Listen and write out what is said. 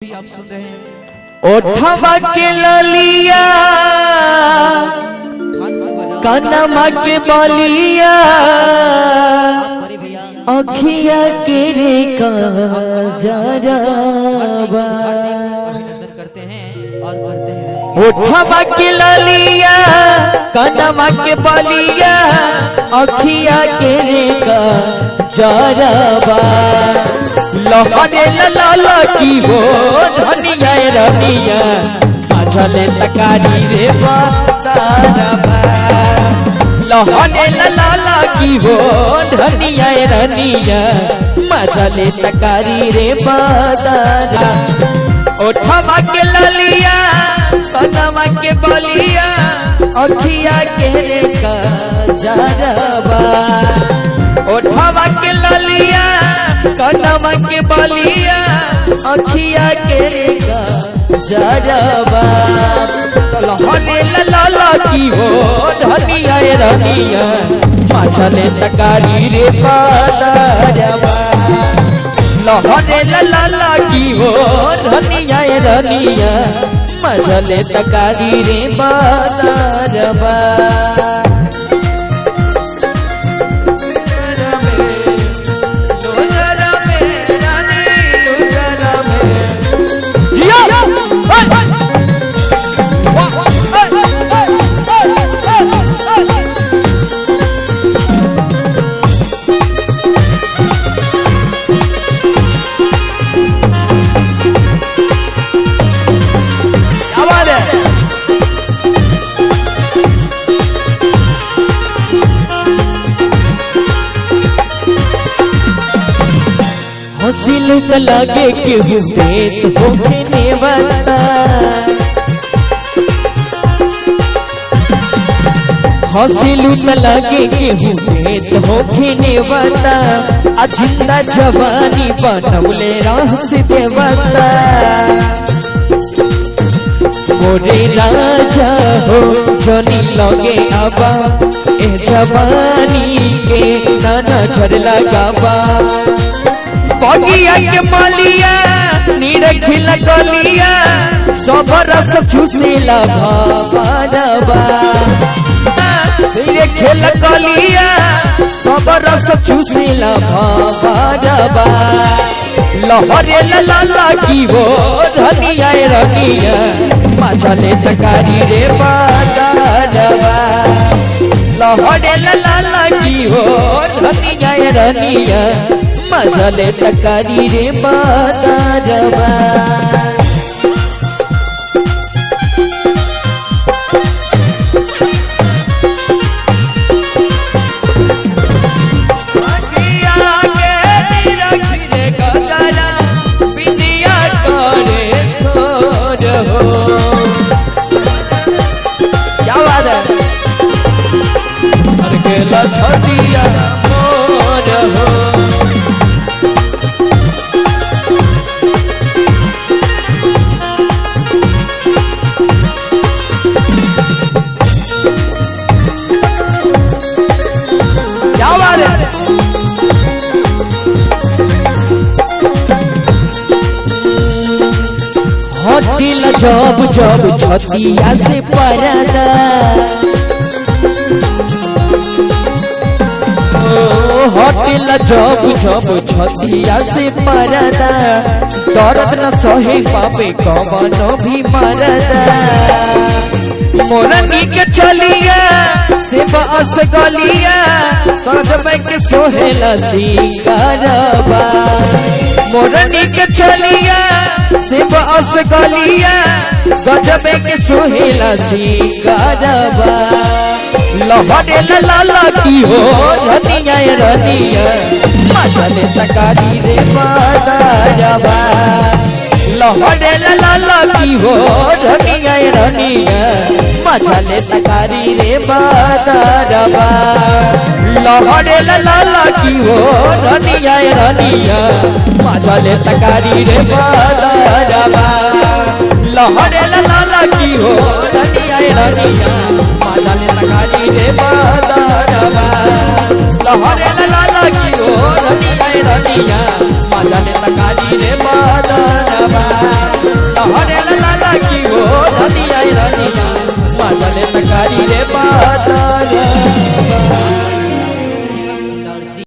आप सुन रहे हैं ओठवा के ललिया कनमा के बलिया अखिया के रे का जरावा अभिनंदन करते हैं और करते हैं। ओठवा के ललिया कनमा के बलिया अखिया के रे का जरावा लहरे लाला की हो धनिया रनिया आजले तकारी रे बातारबा लहरे लाला की हो धनिया रनिया आजले तकारी रे बातारा ओठवा के ललिया कनमा के बलिया अखिया के रे का जरबा ओठवा के ललिया कनमा के बलिया अखिया के रेगा जरबा लहने लाला की हो धनिया रनिया माछले तकारी रे बादारबा लहने लाला की हो धनिया रनिया माछले तकारी रे बादारबा हसील त लगे के देत होके नेवता हसील त लगे के देत होके नेवता अजिंदा जवानी बनौले रहस देवता मोरे राजा हो जनी लगे आबा ए जवानी के ना नजर लगाबा बगिया के मालिया निरखिल गलिया सब रस चूसेला भावनवा निरखिल गलिया सब रस चूसेला भावनवा लहरे लाला की वो धनिया रनिया माछले तकारी रे बादारबा लहरे लाला की वो धनिया रनिया मजले तकारी रे बादारबा क्या बात है अरकेला छटिया मोर हो हटिल जब जब छतिया से परदा हटिल जब जब छतिया से परदा दर्द न सहे पापे कवनो भी मरदा मोरनी के चलिया से बस गलिया सजब के सोहेला सिंगारबा मोरनी के चलिया से बस गलिया गजबे के सोहेला सिंगारबा लहरे लाला की हो धनिया रनिया माछले तकारी रे बादारबा लहरे लाला की हो धनिया रनिया माछले तकारी रे बादारबा लहरे लाला की हो धनिया रनिया माछले तकारी रे बादारबा लहरे लाला की हो धनिया रनिया माछले तकारी रे बादारबा लहरे लाला की हो धनिया रनिया माछले तकारी रे बादारबा